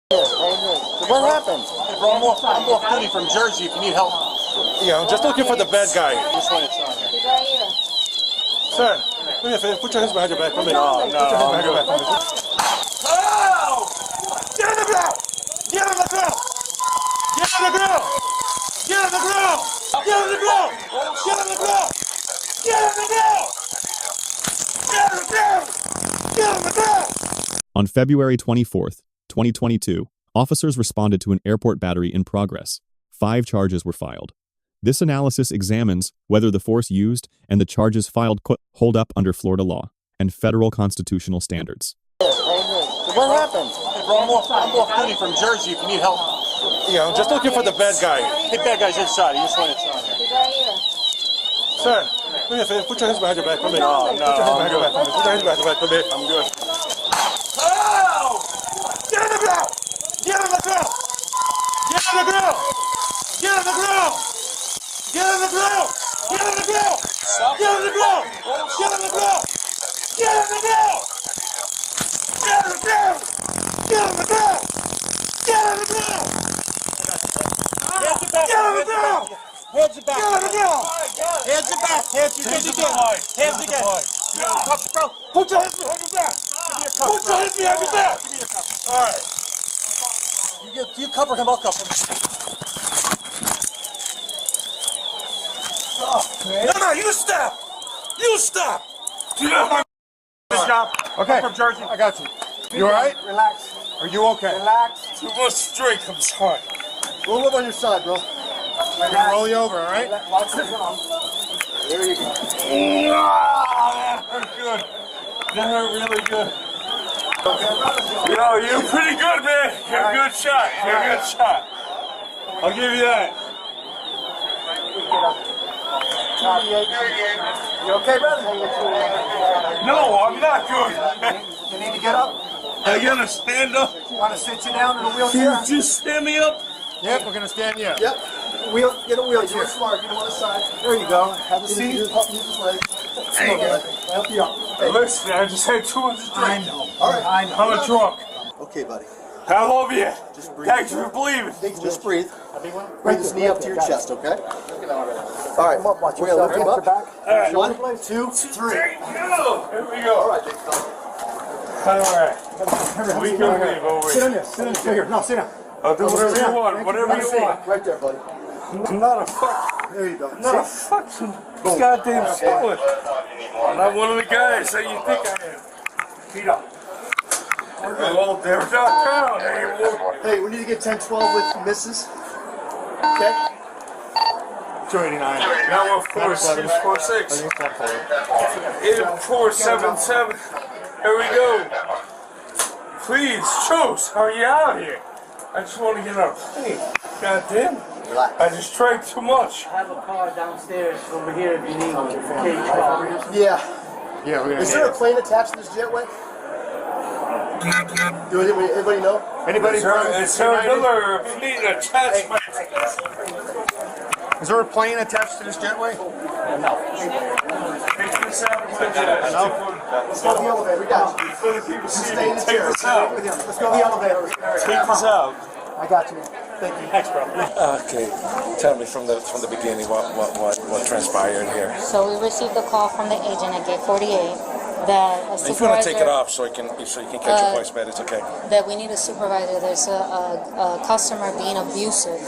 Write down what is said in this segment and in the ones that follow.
What happened? Hey bro, I'm off duty from Jersey if you need help. Yeah, I'm just looking for the bad guy. This one it's on here. He's right here. Sir, do me a favor. Put your hands behind your back. Put your No. hands behind your back. Oh! Get on the ground! Get on the ground! Get on the ground! Get on the ground! Get on the ground! Get on the ground! Get on the ground! Get on the ground! Get on the ground! On February 24th, 2022, officers responded to an airport battery in progress. 5 charges were filed. This analysis examines whether the force used and the charges filed hold up under Florida law and federal constitutional standards. What happened? Hey bro, I'm off duty from Jersey if you need help. Yeah, I'm just looking for the bad guy. Hey, bad guy's inside. This one it's on here. He's right here. Sir, do me a favor. Put your hands behind your back. Put your hands behind your back. Put your hands behind your back. I'm good. Oh! Get on the ground! Get on the ground! Get on the ground! Get on the ground! Get on the ground! Get on the ground! Get on the ground! Get on the ground! Get on the ground! Get on the ground! Get on the ground! Get on the ground! Get on the ground! Hands it back. Get on the ground! Hands it back. Hands again. Hands again. Put your hands behind your back! Put your hands behind your back! Give me your cup. All right. You cover him, I'll cover him. No, you stop! You stop! Good job. Okay. I'm from Jersey. I got you. You all right? Relax. Are you okay? Relax. Too much drink, I'm sorry. We'll live on your side, bro. I'm gonna roll you over, all right? Watch this on. There you go. That hurt good. That hurt really good. Yo, you're pretty good, man. You're a good shot. You're a good shot. I'll give you that. You okay, brother? No, I'm not good. You need to get up. Are you gonna stand up? Want to sit you down in a Can wheelchair? you just stand me up? Yep, we're gonna stand you up. Yep. Get a wheelchair. You're smart. Get him on the side. There you go. Have a seat. Use his leg. There you go. I'll help you out. Hey. Listen, I just had too much drink. I know. All right. I know. I'm a drunk. Okay, buddy. I love you. Just breathe. Thanks for believing. Just breathe. Bring this knee up to your chest, okay? All right. We're gonna lift him up. All right. 1, 2, 3. Here we go. All right, big fella. All right. We can leave over Sit here. on this. Sit on this. Sit here. No, sit down. I'll do whatever you want. Whatever you want. Right there, buddy. I'm not a fuck. There you go. Not a fucking goddamn sport. I'm not one of the guys that you think I am. Feet up. Well, they're downtown anymore. Hey, we need to get 10-12 with Mrs. Okay? 289. Now we're 4646. 8477. Here we go. Please, choose. How are you out here? I just want to get on a plane. Goddamn. I just drank too much. I have a car downstairs over here if you need one. Yeah. Yeah, we're gonna. Is there a plane attached to this jetway? Do anybody know? Anybody? Is there another plane attachment? Is there a plane attached to this jetway? No. Let's go to the elevator. We got you. Stay in the chair. Let's go to the elevator. Take this out. I got you. Thank you. Thanks, bro. Okay, tell me from the beginning what transpired here. So we received a call from the agent at gate 48 that a supervisor... If you want to take it off so you can catch your voice better, it's okay. That we need a supervisor. There's a customer being abusive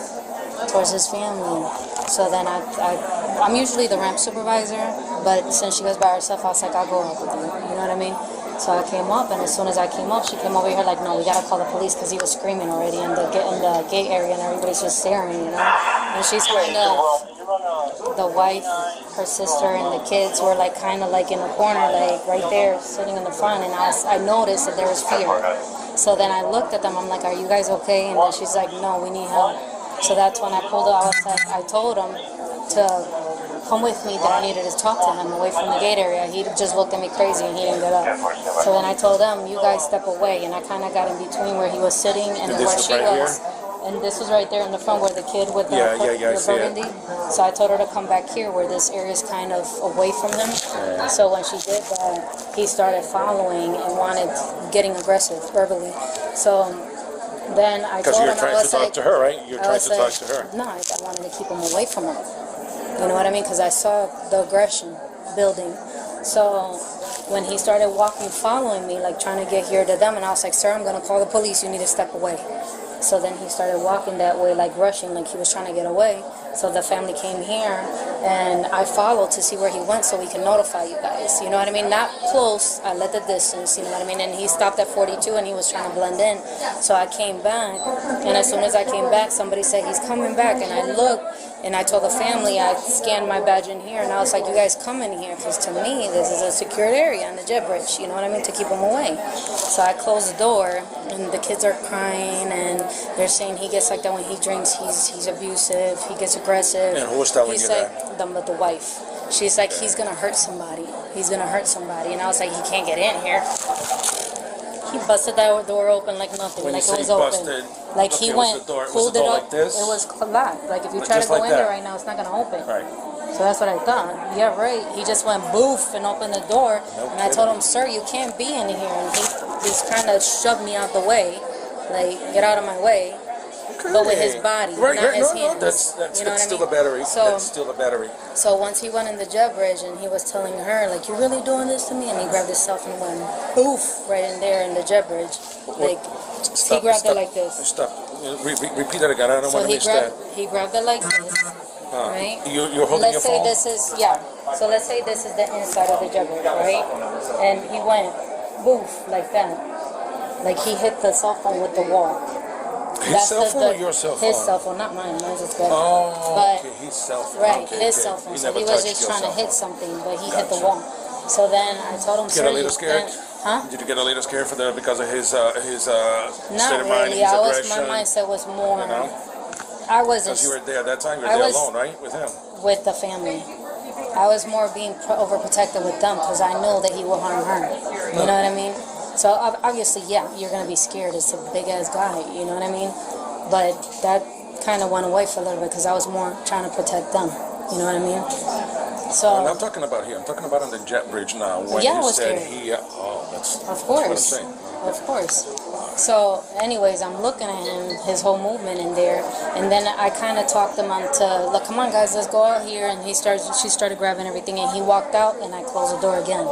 towards his family. So then I'm usually the ramp supervisor, but since she goes by herself, I was like, I'll go up with you. You know what I mean? So I came up, and as soon as I came up, she came over here like, no, we gotta call the police because he was screaming already in the gate area, and everybody's just staring, you know. And she's kind of, the wife, her sister, and the kids were like kind of like in the corner, like right there, sitting in the front, and I noticed that there was fear. So then I looked at them. I'm like, are you guys okay? And then she's like, no, we need help. So that's when I pulled out. I told him to come with me, that I needed to talk to him away from the gate area. He just looked at me crazy and he didn't get up. So then I told them, you guys step away, and I kind of got in between where he was sitting and where she was. And this was right there in the front where the kid with the burgundy. So I told her to come back here where this area is kind of away from him. So when she did that, he started following and getting aggressive verbally. So Then I Because told you're him, I trying to was talk like, to her, right? You're I trying was to talk like, to her. no, I wanted to keep him away from her. You know what I mean? Because I saw the aggression building. So when he started walking, following me, like trying to get here to them, and I was like, sir, I'm going to call the police. You need to step away. So then he started walking that way, like rushing, like he was trying to get away. So the family came here, and I followed to see where he went so we can notify you guys. You know what I mean? Not close. I let the distance, you know what I mean? And he stopped at 42, and he was trying to blend in. So I came back, and as soon as I came back, somebody said, he's coming back. And I looked, and I told the family, I scanned my badge in here, and I was like, you guys come in here, because to me, this is a secured area on the jet bridge, you know what I mean, to keep him away. So I closed the door, and the kids are crying, and they're saying he gets like that when he drinks, he's abusive, he gets aggressive. And who was telling He's you like, that? The wife. She's like, he's gonna hurt somebody. He's gonna hurt somebody. And I was like, he can't get in here. He busted that door open like nothing, When like you it say was open. busted, Like okay, he was went, the door- was pulled the it door up. like this? It was locked. Like if you try to Just go like in there that? right now, it's not gonna open. Right. So that's what I thought. Yeah, right. He just went boof and opened the door. No And I told him, kidding. sir, you can't be in here. And he just kind of shoved me out the way, like get out of my way. But with his body, Right, not his no, hands. that's you know what I still mean? a battery. So, That's still a battery. so once he went in the jet bridge and he was telling her, like, you're really doing this to me? And he grabbed his cell phone and went boof right in there in the jet bridge. Like, he grabbed it like this. Stop. Repeat that again. I don't So want to he miss that. grabbed it like this, right? You're holding Let's your phone? say this is, yeah. So let's say this is the inside of the jet bridge, right? And he went boof like that. Like he hit the cell phone with the wall. His cell phone or your cell phone? His cell phone, not mine. Mine's is better. Oh, But- okay, his cell phone. Right, okay, his okay. cell phone. He So never he was touched just your trying to cell hit phone. something, but he hit the Gotcha. wall. So then I told him, Get sir, a little scared? huh? Did you get a little scared for that because of his state Not of mind, really. his My aggression? mindset was more. You know? I wasn't Because you were there at that time. You were I there was- alone, right? With him. with the family. I was more being overprotected with them because I knew that he would harm her. You know what I mean? So obviously, yeah, you're gonna be scared. It's a big ass guy. You know what I mean? But that kind of went away for a little bit because I was more trying to protect them. You know what I mean? So And I'm talking about here. I'm talking about on the jet bridge now. When Yeah, I you was said scared. he, that's of That's course, what I'm saying. of course. So, anyways, I'm looking at him, his whole movement in there, and then I kind of talked him onto, look, come on, guys, let's go out here. And she started grabbing everything, and he walked out, and I closed the door again.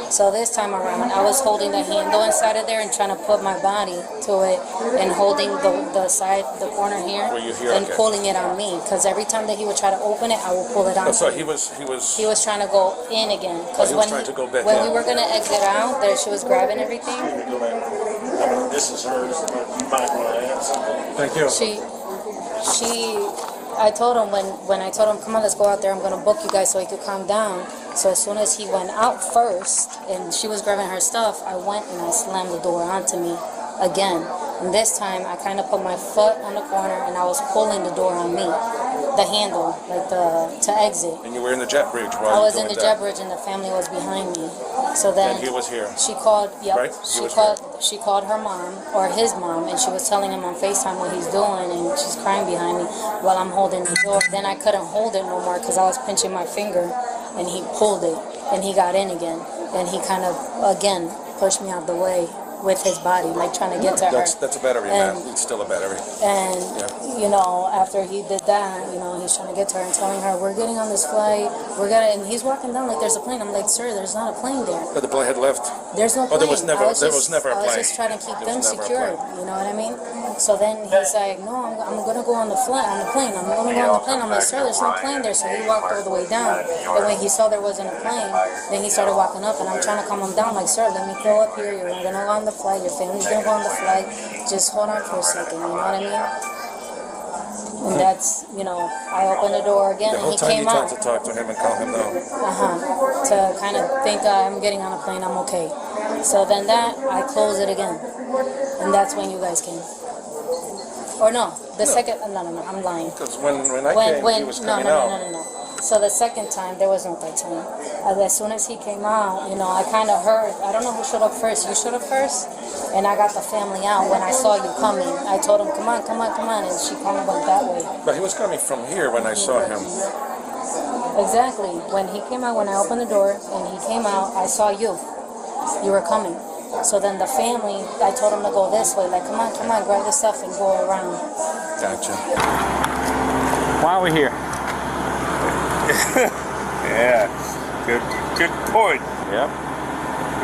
So this time around, I was holding the handle inside of there and trying to put my body to it, and holding the side, the corner here, Where you hear, and okay. pulling it on me. Because every time that he would try to open it, I would pull it on. So him. he was He was trying to go in again. Because he was trying to go back when in. we were gonna exit out, there she was grabbing everything. This is hers. You might want to add something. Thank you. I told him when I told him, come on, let's go out there, I'm gonna book you guys so he could calm down. So as soon as he went out first and she was grabbing her stuff, I went and I slammed the door onto me again. And this time I kind of put my foot on the corner and I was pulling the door on me, the handle, like to exit. And you were in the jet bridge while I you was were in the doing jet that. bridge and the family was behind me. So then And he was here. she called, yep, Right? He was she called her mom or his mom, and she was telling him on FaceTime what he's doing, and she's crying behind me while I'm holding the door. Then I couldn't hold it no more because I was pinching my finger, and he pulled it, and he got in again, and he kind of again pushed me out the way with his body, like trying to get to her. That's a battery, And- man. It's still a battery. And, Yeah. you know, after he did that, you know, he's trying to get to her and telling her, we're getting on this flight, and he's walking down like there's a plane. I'm like, sir, there's not a plane there. But the plane had left. There's no Oh, plane. there was never- I was there just, was never a I was plane. just trying to keep There them was never a secured, plane. you know what I mean? So then he's like, no, I'm going to go on the plane. I'm going to go on the plane. I'm like, sir, there's no plane there. So he walked all the way down. And when he saw there wasn't a plane, then he started walking up, and I'm trying to calm him down, like, sir, let me go up here. You're going to go on the flight. Your family's going to go on the flight. Just hold on for a second, you know what I mean? And that's, you know, I opened the door again, The and whole he time you came tried out. to talk to him and calm him down. To kind of think I'm getting on a plane, I'm okay. So then I closed it again. And that's when you guys came. Or no, the second, no, I'm lying. Because when I came, he was coming out. No. So the second time, there was no third time. As soon as he came out, you know, I kind of heard, I don't know who showed up first. You showed up first? And I got the family out when I saw you coming. I told him, come on. And she kind of went that way. But he was coming from here when I saw him. Exactly. When he came out, when I opened the door and he came out, I saw you. You were coming. So then the family, I told them to go this way, like, come on, grab the stuff and go around. Gotcha. Why are we here? Yeah, good point. Yep.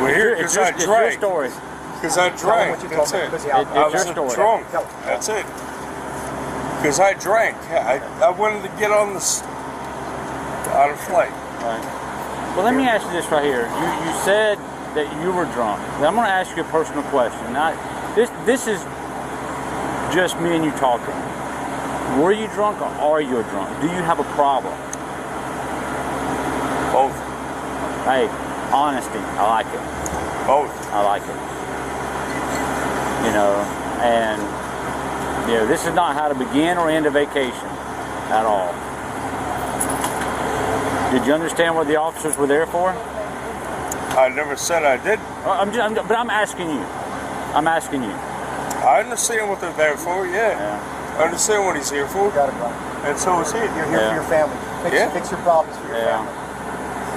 We're here because I It's your drank. story. Because I drank. That's it. I was your story. drunk. That's it. Because I drank. I wanted to get on on a flight. Right. Well, let me ask you this right here. You said that you were drunk. Now, I'm going to ask you a personal question. Now, this is just me and you talking. Were you drunk or are you drunk? Do you have a problem? Both. Hey, honesty. I like it. Both. I like it. You know, and you know, this is not how to begin or end a vacation at all. Did you understand what the officers were there for? I never said I did. But I'm asking you. I'm asking you. I understand what they're there for, yeah. I understand what he's here for. You got it, bro. And so is he. You're here for your family. Fix your problems for your family.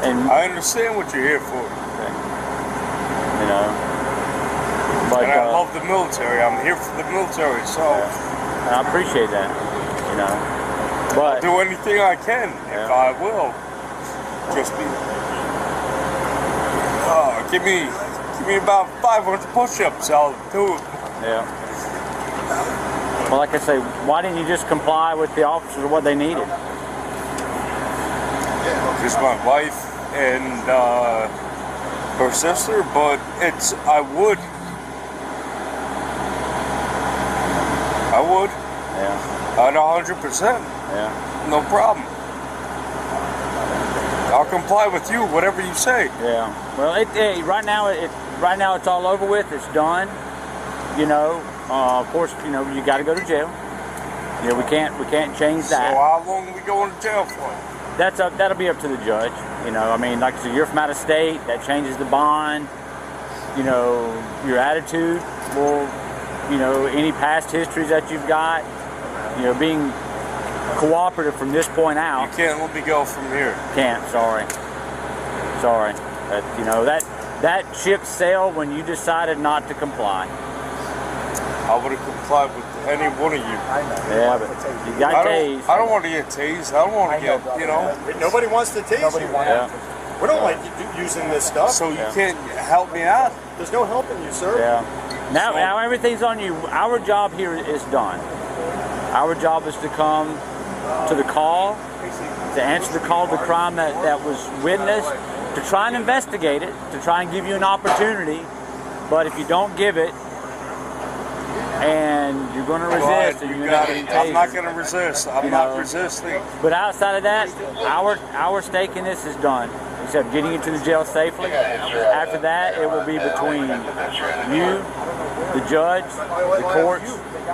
And I understand what you're here for. you know, but And I love the military. I'm here for the military, so and I appreciate that. You know, but do anything I can if I will. Just be. Give me about 500 push-ups. I'll do it. yeah. Well, like I say, why didn't you just comply with the officers of what they needed? Just my wife and her sister, but I would. Yeah. At 100%. Yeah. No problem. I'll comply with you, whatever you say. Yeah. Well, right now it's all over with. It's done. You know, of course, you know you got to go to jail. You know, we can't change that. So how long are we going to jail for? That'll be up to the judge. You know, I mean, like I said, you're from out of state. That changes the bond. You know, your attitude will, you know, any past histories that you've got. You know, being cooperative from this point out. You can't let me go from here. Can't. Sorry. You know, that ship sailed when you decided not to comply. I would have complied with any one of you. I know. Yeah, but you got tased. I don't want to get tased. I don't want to get, you know. Nobody wants to tase you. Yeah. We don't like using this stuff. So you can't help me out. There's no helping you, sir. Yeah. Now everything's on you. Our job here is done. Our job is to come to the call, to answer the call to the crime that was witnessed, to try and investigate it, to try and give you an opportunity. But if you don't give it, and you're going to resist, and you're going to get tased. I'm not going to resist. I'm not resisting. But outside of that, our stake in this is done. Except getting you to the jail safely. After that, it will be between you, the judge, the courts,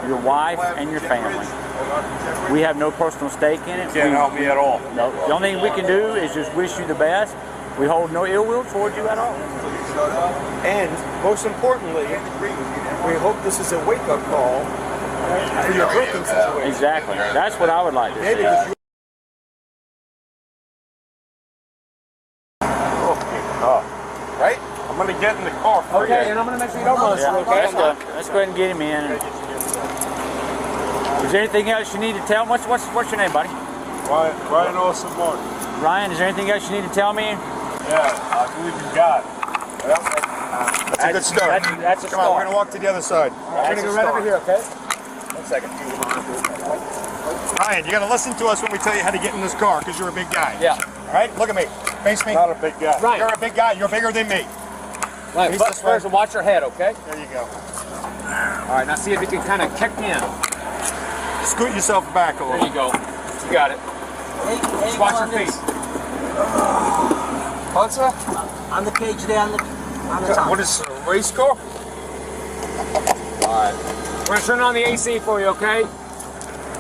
your wife, and your family. We have no personal stake in it. Can't help me at all. No. The only thing we can do is just wish you the best. We hold no ill will towards you at all. And most importantly, we hope this is a wake-up call for your drinking situation. Exactly. That's what I would like to see. Right? I'm going to get in the car for you. and I'm going to make sure you don't molest Yeah, her, okay? let's go ahead and get him in. Is there anything else you need to tell? What's your name, buddy? Ryan Olsen Martin. Ryan, is there anything else you need to tell me? Yeah, I believe in God. That's a good start. That's a Come on, we're start. going to walk to the other side. That's We're going to a go right start. over here, okay? 1 second. Ryan, you got to listen to us when we tell you how to get in this car because you're a big guy. Yeah. All right, look at me. Face me. Not a big guy. Right. You're a big guy. You're bigger than me. Right, Face but this way. first, watch your head, okay? There you go. All right, now see if you can kind of kick me in. Scoot yourself back a There little. you go. You got it. Just watch your feet. What's that? On the cage there on the top. What is a race car? All right. We're going to turn on the AC for you, okay?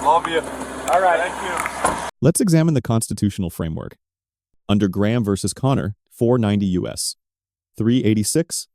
Love you. All right. Thank you. Let's examine the constitutional framework. Under Graham versus Connor, 490 U.S. 386,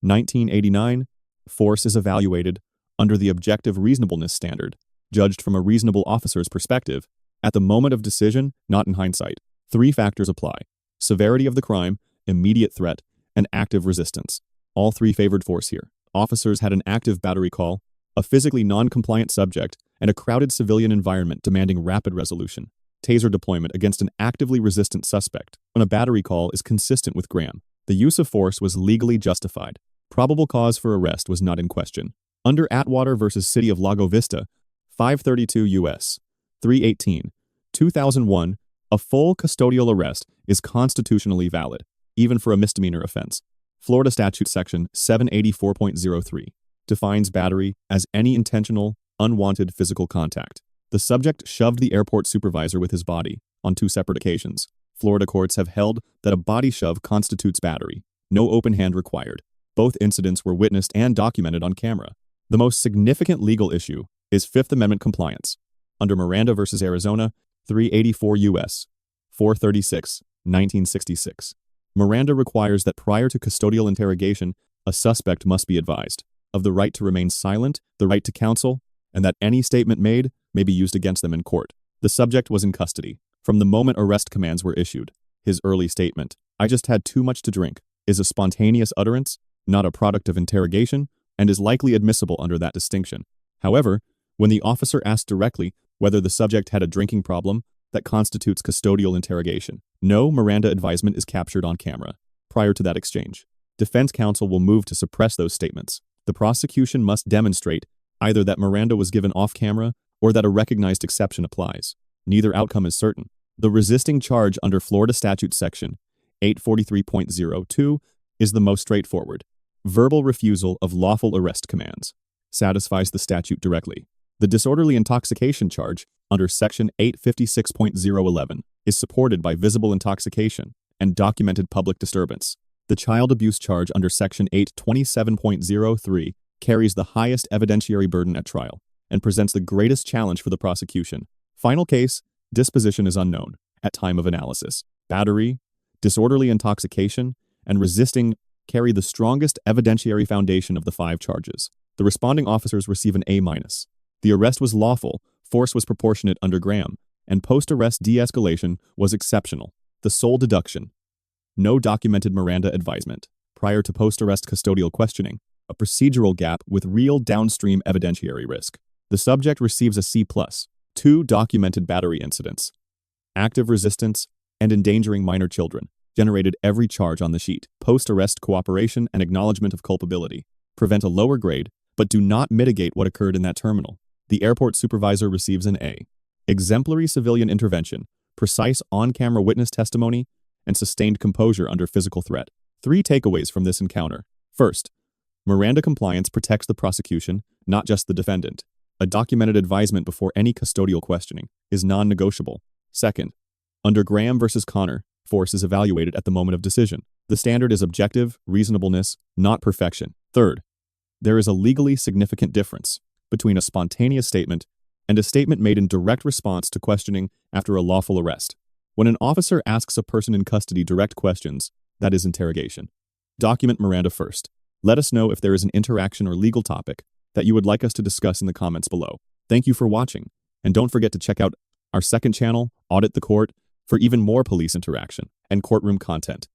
1989, force is evaluated under the objective reasonableness standard, judged from a reasonable officer's perspective, at the moment of decision, not in hindsight. 3 factors apply: severity of the crime, immediate threat, and active resistance. All three favored force here. Officers had an active battery call, a physically non-compliant subject, and a crowded civilian environment demanding rapid resolution. Taser deployment against an actively resistant suspect on a battery call is consistent with Graham. The use of force was legally justified. Probable cause for arrest was not in question. Under Atwater versus City of Lago Vista, 532 U.S. 318, 2001, a full custodial arrest is constitutionally valid, even for a misdemeanor offense. Florida Statute Section 784.03 defines battery as any intentional, unwanted physical contact. The subject shoved the airport supervisor with his body on 2 separate occasions. Florida courts have held that a body shove constitutes battery. No open hand required. Both incidents were witnessed and documented on camera. The most significant legal issue is Fifth Amendment compliance. Under Miranda versus Arizona, 384 U.S. 436, 1966. Miranda requires that prior to custodial interrogation, a suspect must be advised of the right to remain silent, the right to counsel, and that any statement made may be used against them in court. The subject was in custody from the moment arrest commands were issued. His early statement, "I just had too much to drink," is a spontaneous utterance, not a product of interrogation, and is likely admissible under that distinction. However, when the officer asked directly whether the subject had a drinking problem, that constitutes custodial interrogation. No Miranda advisement is captured on camera. Prior to that exchange, defense counsel will move to suppress those statements. The prosecution must demonstrate either that Miranda was given off camera or that a recognized exception applies. Neither outcome is certain. The resisting charge under Florida Statute Section 843.02 is the most straightforward. Verbal refusal of lawful arrest commands satisfies the statute directly. The disorderly intoxication charge under Section 856.011 is supported by visible intoxication and documented public disturbance. The child abuse charge under Section 827.03 carries the highest evidentiary burden at trial and presents the greatest challenge for the prosecution. Final case, disposition is unknown at time of analysis. Battery, disorderly intoxication, and resisting carry the strongest evidentiary foundation of the 5 charges. The responding officers receive an A-. The arrest was lawful, force was proportionate under Graham, and post-arrest de-escalation was exceptional. The sole deduction: no documented Miranda advisement prior to post-arrest custodial questioning, a procedural gap with real downstream evidentiary risk. The subject receives a C+, 2 documented battery incidents. Active resistance and endangering minor children generated every charge on the sheet. Post-arrest cooperation and acknowledgement of culpability prevent a lower grade, but do not mitigate what occurred in that terminal. The airport supervisor receives an A. Exemplary civilian intervention, precise on-camera witness testimony, and sustained composure under physical threat. 3 takeaways from this encounter. First, Miranda compliance protects the prosecution, not just the defendant. A documented advisement before any custodial questioning is non-negotiable. Second, under Graham versus Connor, force is evaluated at the moment of decision. The standard is objective reasonableness, not perfection. Third, there is a legally significant difference between a spontaneous statement and a statement made in direct response to questioning after a lawful arrest. When an officer asks a person in custody direct questions, that is interrogation. Document Miranda first. Let us know if there is an interaction or legal topic that you would like us to discuss in the comments below. Thank you for watching, and don't forget to check out our second channel, Audit the Court, for even more police interaction and courtroom content.